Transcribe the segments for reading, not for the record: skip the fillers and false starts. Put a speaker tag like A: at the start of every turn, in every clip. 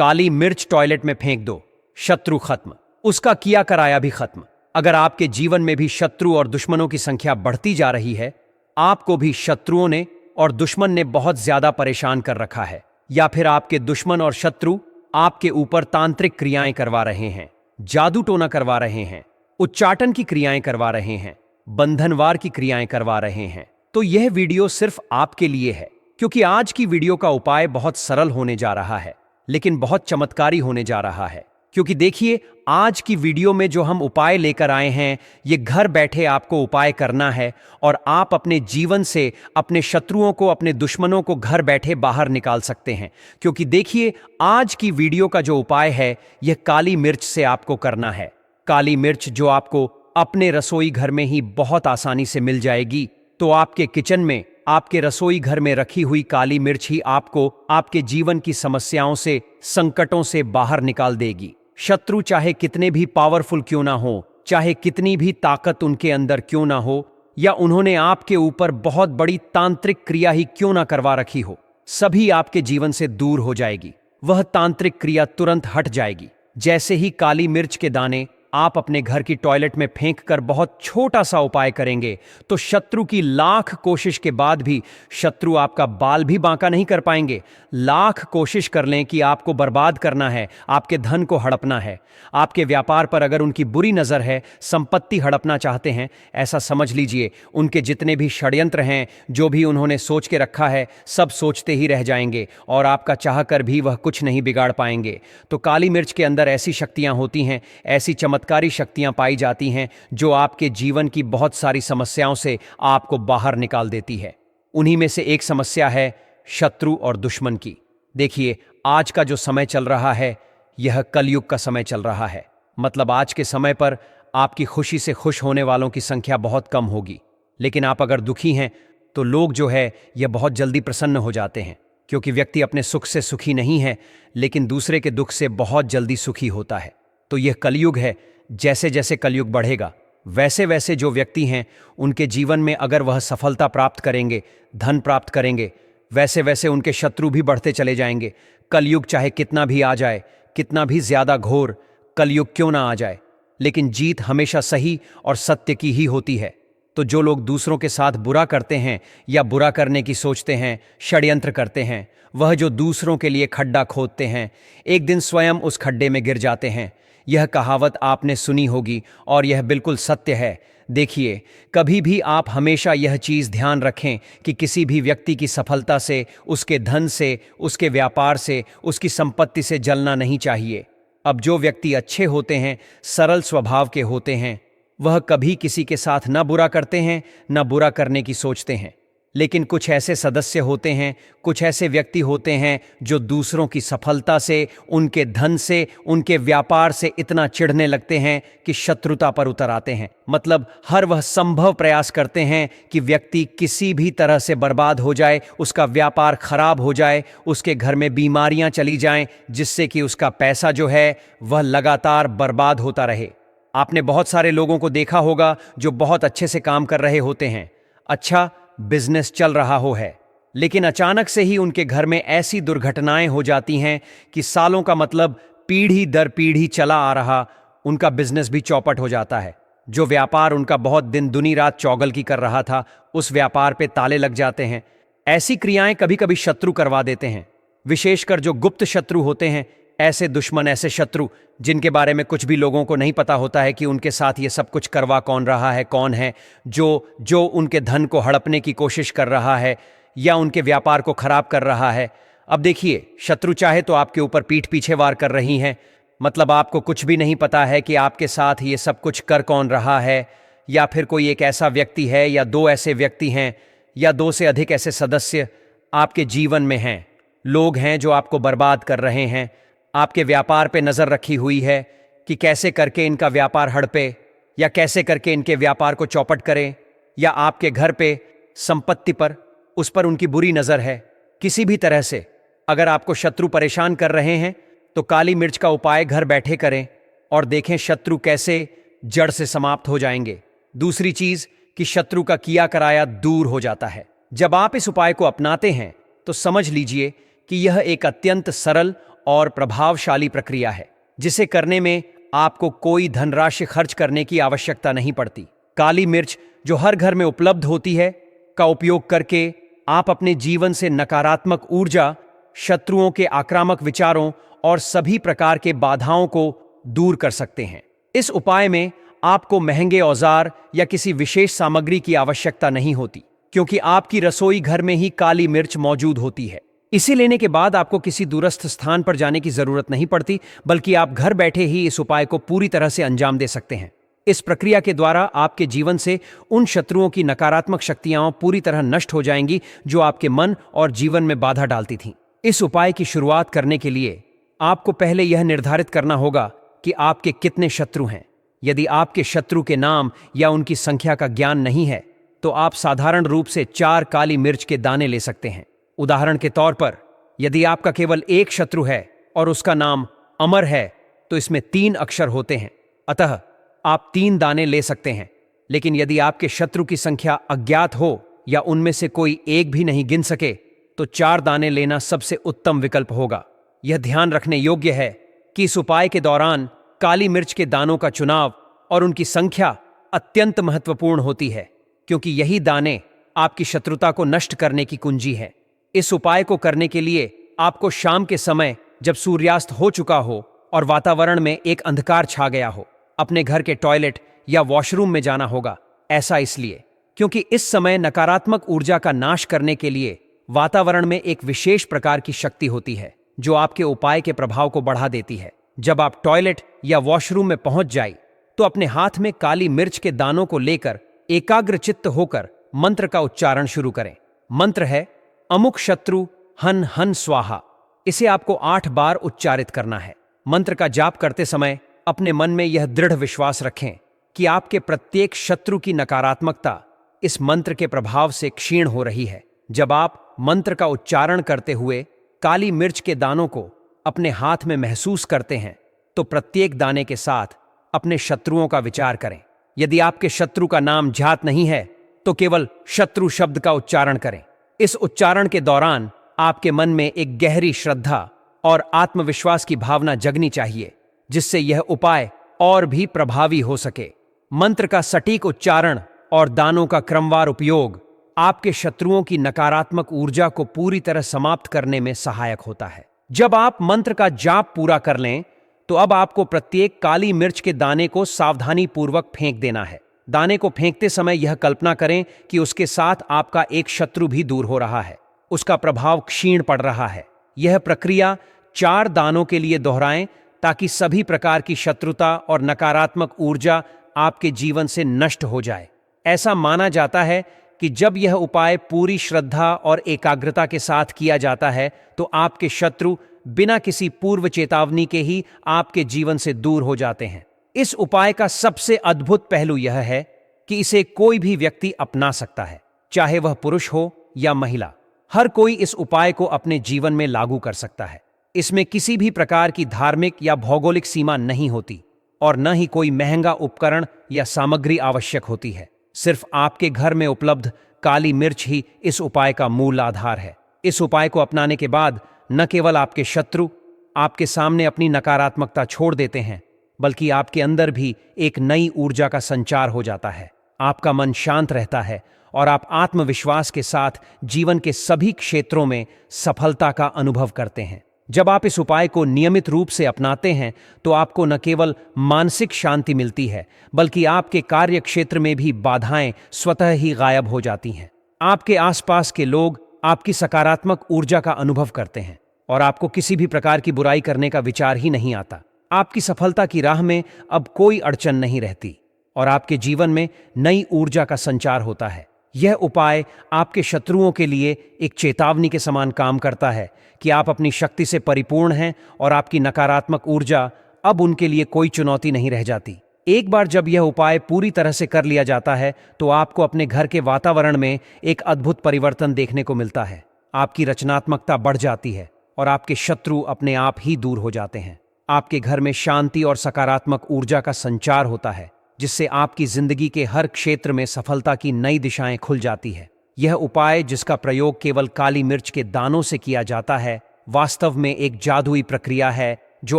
A: काली मिर्च टॉयलेट में फेंक दो, शत्रु खत्म, उसका किया कराया भी खत्म। अगर आपके जीवन में भी शत्रु और दुश्मनों की संख्या बढ़ती जा रही है, आपको भी शत्रुओं ने और दुश्मन ने बहुत ज्यादा परेशान कर रखा है, या फिर आपके दुश्मन और शत्रु आपके ऊपर तांत्रिक क्रियाएं करवा रहे हैं, जादू टोना करवा रहे हैं, उच्चाटन की क्रियाएं करवा रहे हैं, बंधनवार की क्रियाएं करवा रहे हैं, तो यह वीडियो सिर्फ आपके लिए है। क्योंकि आज की वीडियो का उपाय बहुत सरल होने जा रहा है, लेकिन बहुत चमत्कारी होने जा रहा है। क्योंकि देखिए, आज की वीडियो में जो हम उपाय लेकर आए हैं, ये घर बैठे आपको उपाय करना है और आप अपने जीवन से अपने शत्रुओं को, अपने दुश्मनों को घर बैठे बाहर निकाल सकते हैं। क्योंकि देखिए, आज की वीडियो का जो उपाय है, यह काली मिर्च से आपको करना है। काली मिर्च जो आपको अपने रसोई घर में ही बहुत आसानी से मिल जाएगी। तो आपके किचन में, आपके रसोई घर में रखी हुई काली मिर्च ही आपको आपके जीवन की समस्याओं से, संकटों से बाहर निकाल देगी। शत्रु चाहे कितने भी पावरफुल क्यों ना हो, चाहे कितनी भी ताकत उनके अंदर क्यों ना हो, या उन्होंने आपके ऊपर बहुत बड़ी तांत्रिक क्रिया ही क्यों ना करवा रखी हो, सभी आपके जीवन से दूर हो जाएगी। वह तांत्रिक क्रिया तुरंत हट जाएगी। जैसे ही काली मिर्च के दाने आप अपने घर की टॉयलेट में फेंक कर बहुत छोटा सा उपाय करेंगे, तो शत्रु की लाख कोशिश के बाद भी शत्रु आपका बाल भी बांका नहीं कर पाएंगे। लाख कोशिश कर लें कि आपको बर्बाद करना है, आपके धन को हड़पना है, आपके व्यापार पर अगर उनकी बुरी नज़र है, संपत्ति हड़पना चाहते हैं, ऐसा समझ लीजिए उनके जितने भी षड्यंत्र हैं, जो भी उन्होंने सोच के रखा है, सब सोचते ही रह जाएंगे और आपका चाह कर भी वह कुछ नहीं बिगाड़ पाएंगे। तो काली मिर्च के अंदर ऐसी शक्तियां होती हैं, ऐसी चमत्कारी शक्तियां पाई जाती हैं, जो आपके जीवन की बहुत सारी समस्याओं से आपको बाहर निकाल देती है। उन्हीं में से एक समस्या है शत्रु और दुश्मन की। देखिए, आज का जो समय चल रहा है, यह कलयुग का समय चल रहा है। मतलब आज के समय पर आपकी खुशी से खुश होने वालों की संख्या बहुत कम होगी। लेकिन आप अगर दुखी हैं, तो लोग जो है यह बहुत जल्दी प्रसन्न हो जाते हैं। क्योंकि व्यक्ति अपने सुख से सुखी नहीं है, लेकिन दूसरे के दुख से बहुत जल्दी सुखी होता है। तो यह कलयुग है। जैसे जैसे कलयुग बढ़ेगा, वैसे वैसे जो व्यक्ति हैं, उनके जीवन में अगर वह सफलता प्राप्त करेंगे, धन प्राप्त करेंगे, वैसे वैसे उनके शत्रु भी बढ़ते चले जाएंगे। कलयुग चाहे कितना भी आ जाए, कितना भी ज्यादा घोर कलयुग क्यों ना आ जाए, लेकिन जीत हमेशा सही और सत्य की ही होती है। तो जो लोग दूसरों के साथ बुरा करते हैं या बुरा करने की सोचते हैं, षड्यंत्र करते हैं, वह जो दूसरों के लिए खड्डा खोदते हैं, एक दिन स्वयं उस खड्डे में गिर जाते हैं। यह कहावत आपने सुनी होगी और यह बिल्कुल सत्य है। देखिए, कभी भी आप हमेशा यह चीज़ ध्यान रखें कि किसी भी व्यक्ति की सफलता से, उसके धन से, उसके व्यापार से, उसकी संपत्ति से जलना नहीं चाहिए। अब जो व्यक्ति अच्छे होते हैं, सरल स्वभाव के होते हैं, वह कभी किसी के साथ न बुरा करते हैं, न बुरा करने की सोचते हैं। लेकिन कुछ ऐसे सदस्य होते हैं, कुछ ऐसे व्यक्ति होते हैं, जो दूसरों की सफलता से, उनके धन से, उनके व्यापार से इतना चिढ़ने लगते हैं कि शत्रुता पर उतर आते हैं। मतलब हर वह संभव प्रयास करते हैं कि व्यक्ति किसी भी तरह से बर्बाद हो जाए, उसका व्यापार खराब हो जाए, उसके घर में बीमारियां चली जाएं, जिससे कि उसका पैसा जो है वह लगातार बर्बाद होता रहे। आपने बहुत सारे लोगों को देखा होगा जो बहुत अच्छे से काम कर रहे होते हैं, अच्छा बिजनेस चल रहा है, लेकिन अचानक से ही उनके घर में ऐसी दुर्घटनाएं हो जाती हैं कि सालों का, मतलब पीढ़ी दर पीढ़ी चला आ रहा उनका बिजनेस भी चौपट हो जाता है। जो व्यापार उनका बहुत दिन दुनी रात चौगल की कर रहा था, उस व्यापार पे ताले लग जाते हैं। ऐसी क्रियाएं कभी कभी शत्रु करवा देते हैं, विशेषकर जो गुप्त शत्रु होते हैं। ऐसे दुश्मन, ऐसे शत्रु जिनके बारे में कुछ भी लोगों को नहीं पता होता है कि उनके साथ ये सब कुछ करवा कौन रहा है, कौन है जो उनके धन को हड़पने की कोशिश कर रहा है या उनके व्यापार को खराब कर रहा है। अब देखिए, शत्रु चाहे तो आपके ऊपर पीठ पीछे वार कर रही हैं। मतलब आपको कुछ भी नहीं पता है कि आपके साथ ये सब कुछ कर कौन रहा है, या फिर कोई एक ऐसा व्यक्ति है, या दो ऐसे व्यक्ति हैं, या दो से अधिक ऐसे सदस्य आपके जीवन में हैं। लोग हैं जो आपको बर्बाद कर रहे हैं। आपके व्यापार पे नज़र रखी हुई है कि कैसे करके इनका व्यापार हड़पे, या कैसे करके इनके व्यापार को चौपट करें, या आपके घर पे, संपत्ति पर, उस पर उनकी बुरी नज़र है। किसी भी तरह से अगर आपको शत्रु परेशान कर रहे हैं, तो काली मिर्च का उपाय घर बैठे करें और देखें शत्रु कैसे जड़ से समाप्त हो जाएंगे। दूसरी चीज़ कि शत्रु का किया कराया दूर हो जाता है। जब आप इस उपाय को अपनाते हैं, तो समझ लीजिए कि यह एक अत्यंत सरल और प्रभावशाली प्रक्रिया है, जिसे करने में आपको कोई धनराशि खर्च करने की आवश्यकता नहीं पड़ती। काली मिर्च, जो हर घर में उपलब्ध होती है, का उपयोग करके आप अपने जीवन से नकारात्मक ऊर्जा, शत्रुओं के आक्रामक विचारों और सभी प्रकार के बाधाओं को दूर कर सकते हैं। इस उपाय में आपको महंगे औजार या किसी विशेष सामग्री की आवश्यकता नहीं होती, क्योंकि आपकी रसोई घर में ही काली मिर्च मौजूद होती है। इसे लेने के बाद आपको किसी दूरस्थ स्थान पर जाने की जरूरत नहीं पड़ती, बल्कि आप घर बैठे ही इस उपाय को पूरी तरह से अंजाम दे सकते हैं। इस प्रक्रिया के द्वारा आपके जीवन से उन शत्रुओं की नकारात्मक शक्तियां पूरी तरह नष्ट हो जाएंगी जो आपके मन और जीवन में बाधा डालती थीं। इस उपाय की शुरुआत करने के लिए आपको पहले यह निर्धारित करना होगा कि आपके कितने शत्रु हैं। यदि आपके शत्रु के नाम या उनकी संख्या का ज्ञान नहीं है, तो आप साधारण रूप से 4 काली मिर्च के दाने ले सकते हैं। उदाहरण के तौर पर, यदि आपका केवल एक शत्रु है और उसका नाम अमर है, तो इसमें 3 अक्षर होते हैं, अतः आप 3 दाने ले सकते हैं। लेकिन यदि आपके शत्रु की संख्या अज्ञात हो या उनमें से कोई एक भी नहीं गिन सके, तो 4 दाने लेना सबसे उत्तम विकल्प होगा। यह ध्यान रखने योग्य है कि इस उपाय के दौरान काली मिर्च के दानों का चुनाव और उनकी संख्या अत्यंत महत्वपूर्ण होती है, क्योंकि यही दाने आपकी शत्रुता को नष्ट करने की कुंजी है। इस उपाय को करने के लिए आपको शाम के समय, जब सूर्यास्त हो चुका हो और वातावरण में एक अंधकार छा गया हो, अपने घर के टॉयलेट या वॉशरूम में जाना होगा। ऐसा इसलिए क्योंकि इस समय नकारात्मक ऊर्जा का नाश करने के लिए वातावरण में एक विशेष प्रकार की शक्ति होती है, जो आपके उपाय के प्रभाव को बढ़ा देती है। जब आप टॉयलेट या वॉशरूम में पहुंच जाए, तो अपने हाथ में काली मिर्च के दानों को लेकर एकाग्रचित्त होकर मंत्र का उच्चारण शुरू करें। मंत्र है अमुक शत्रु हन हन स्वाहा। इसे आपको 8 बार उच्चारित करना है। मंत्र का जाप करते समय अपने मन में यह दृढ़ विश्वास रखें कि आपके प्रत्येक शत्रु की नकारात्मकता इस मंत्र के प्रभाव से क्षीण हो रही है। जब आप मंत्र का उच्चारण करते हुए काली मिर्च के दानों को अपने हाथ में महसूस करते हैं, तो प्रत्येक दाने के साथ अपने शत्रुओं का विचार करें। यदि आपके शत्रु का नाम ज्ञात नहीं है, तो केवल शत्रु शब्द का उच्चारण करें। इस उच्चारण के दौरान आपके मन में एक गहरी श्रद्धा और आत्मविश्वास की भावना जगनी चाहिए, जिससे यह उपाय और भी प्रभावी हो सके। मंत्र का सटीक उच्चारण और दानों का क्रमवार उपयोग आपके शत्रुओं की नकारात्मक ऊर्जा को पूरी तरह समाप्त करने में सहायक होता है। जब आप मंत्र का जाप पूरा कर लें, तो अब आपको प्रत्येक काली मिर्च के दाने को सावधानी पूर्वक फेंक देना है। दाने को फेंकते समय यह कल्पना करें कि उसके साथ आपका एक शत्रु भी दूर हो रहा है, उसका प्रभाव क्षीण पड़ रहा है। यह प्रक्रिया 4 दानों के लिए दोहराएं, ताकि सभी प्रकार की शत्रुता और नकारात्मक ऊर्जा आपके जीवन से नष्ट हो जाए। ऐसा माना जाता है कि जब यह उपाय पूरी श्रद्धा और एकाग्रता के साथ किया जाता है, तो आपके शत्रु बिना किसी पूर्व चेतावनी के ही आपके जीवन से दूर हो जाते हैं। इस उपाय का सबसे अद्भुत पहलू यह है कि इसे कोई भी व्यक्ति अपना सकता है, चाहे वह पुरुष हो या महिला। हर कोई इस उपाय को अपने जीवन में लागू कर सकता है। इसमें किसी भी प्रकार की धार्मिक या भौगोलिक सीमा नहीं होती, और न ही कोई महंगा उपकरण या सामग्री आवश्यक होती है। सिर्फ आपके घर में उपलब्ध काली मिर्च ही इस उपाय का मूल आधार है। इस उपाय को अपनाने के बाद न केवल आपके शत्रु आपके सामने अपनी नकारात्मकता छोड़ देते हैं, बल्कि आपके अंदर भी एक नई ऊर्जा का संचार हो जाता है। आपका मन शांत रहता है और आप आत्मविश्वास के साथ जीवन के सभी क्षेत्रों में सफलता का अनुभव करते हैं। जब आप इस उपाय को नियमित रूप से अपनाते हैं, तो आपको न केवल मानसिक शांति मिलती है, बल्कि आपके कार्य क्षेत्र में भी बाधाएं स्वतः ही गायब हो जाती हैं। आपके आसपास के लोग आपकी सकारात्मक ऊर्जा का अनुभव करते हैं और आपको किसी भी प्रकार की बुराई करने का विचार ही नहीं आता। आपकी सफलता की राह में अब कोई अड़चन नहीं रहती और आपके जीवन में नई ऊर्जा का संचार होता है। यह उपाय आपके शत्रुओं के लिए एक चेतावनी के समान काम करता है कि आप अपनी शक्ति से परिपूर्ण हैं और आपकी नकारात्मक ऊर्जा अब उनके लिए कोई चुनौती नहीं रह जाती। एक बार जब यह उपाय पूरी तरह से कर लिया जाता है, तो आपको अपने घर के वातावरण में एक अद्भुत परिवर्तन देखने को मिलता है। आपकी रचनात्मकता बढ़ जाती है और आपके शत्रु अपने आप ही दूर हो जाते हैं। आपके घर में शांति और सकारात्मक ऊर्जा का संचार होता है, जिससे आपकी जिंदगी के हर क्षेत्र में सफलता की नई दिशाएं खुल जाती है। यह उपाय, जिसका प्रयोग केवल काली मिर्च के दानों से किया जाता है, वास्तव में एक जादुई प्रक्रिया है जो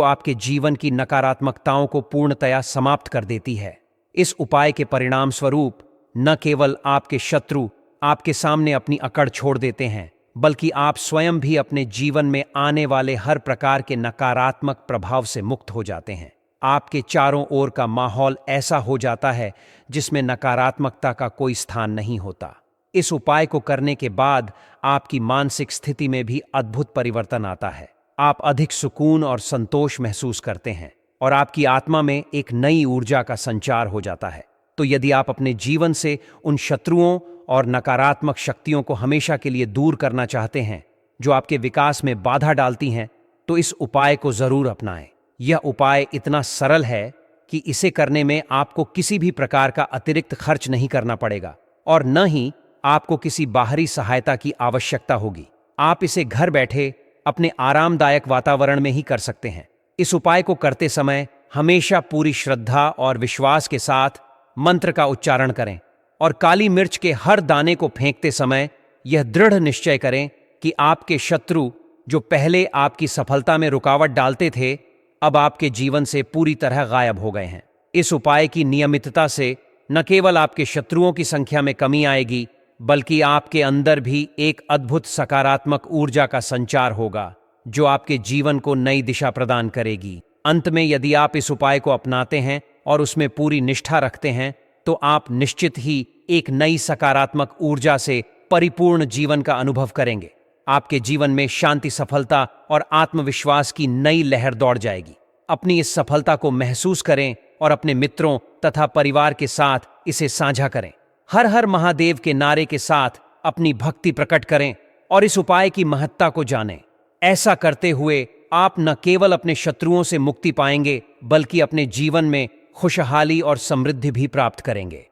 A: आपके जीवन की नकारात्मकताओं को पूर्णतया समाप्त कर देती है। इस उपाय के परिणाम स्वरूप न केवल आपके शत्रु आपके सामने अपनी अकड़ छोड़ देते हैं, बल्कि आप स्वयं भी अपने जीवन में आने वाले हर प्रकार के नकारात्मक प्रभाव से मुक्त हो जाते हैं। आपके चारों ओर का माहौल ऐसा हो जाता है जिसमें नकारात्मकता का कोई स्थान नहीं होता। इस उपाय को करने के बाद आपकी मानसिक स्थिति में भी अद्भुत परिवर्तन आता है। आप अधिक सुकून और संतोष महसूस करते हैं और आपकी आत्मा में एक नई ऊर्जा का संचार हो जाता है। तो यदि आप अपने जीवन से उन शत्रुओं और नकारात्मक शक्तियों को हमेशा के लिए दूर करना चाहते हैं जो आपके विकास में बाधा डालती हैं, तो इस उपाय को जरूर अपनाएं। यह उपाय इतना सरल है कि इसे करने में आपको किसी भी प्रकार का अतिरिक्त खर्च नहीं करना पड़ेगा और न ही आपको किसी बाहरी सहायता की आवश्यकता होगी। आप इसे घर बैठे अपने आरामदायक वातावरण में ही कर सकते हैं। इस उपाय को करते समय हमेशा पूरी श्रद्धा और विश्वास के साथ मंत्र का उच्चारण करें और काली मिर्च के हर दाने को फेंकते समय यह दृढ़ निश्चय करें कि आपके शत्रु जो पहले आपकी सफलता में रुकावट डालते थे, अब आपके जीवन से पूरी तरह गायब हो गए हैं। इस उपाय की नियमितता से न केवल आपके शत्रुओं की संख्या में कमी आएगी, बल्कि आपके अंदर भी एक अद्भुत सकारात्मक ऊर्जा का संचार होगा जो आपके जीवन को नई दिशा प्रदान करेगी। अंत में यदि आप इस उपाय को अपनाते हैं और उसमें पूरी निष्ठा रखते हैं, तो आप निश्चित ही एक नई सकारात्मक ऊर्जा से परिपूर्ण जीवन का अनुभव करेंगे। आपके जीवन में शांति, सफलता और आत्मविश्वास की नई लहर दौड़ जाएगी। अपनी इस सफलता को महसूस करें और अपने मित्रों तथा परिवार के साथ इसे साझा करें। हर हर महादेव के नारे के साथ अपनी भक्ति प्रकट करें और इस उपाय की महत्ता को जानें। ऐसा करते हुए आप न केवल अपने शत्रुओं से मुक्ति पाएंगे, बल्कि अपने जीवन में खुशहाली और समृद्धि भी प्राप्त करेंगे।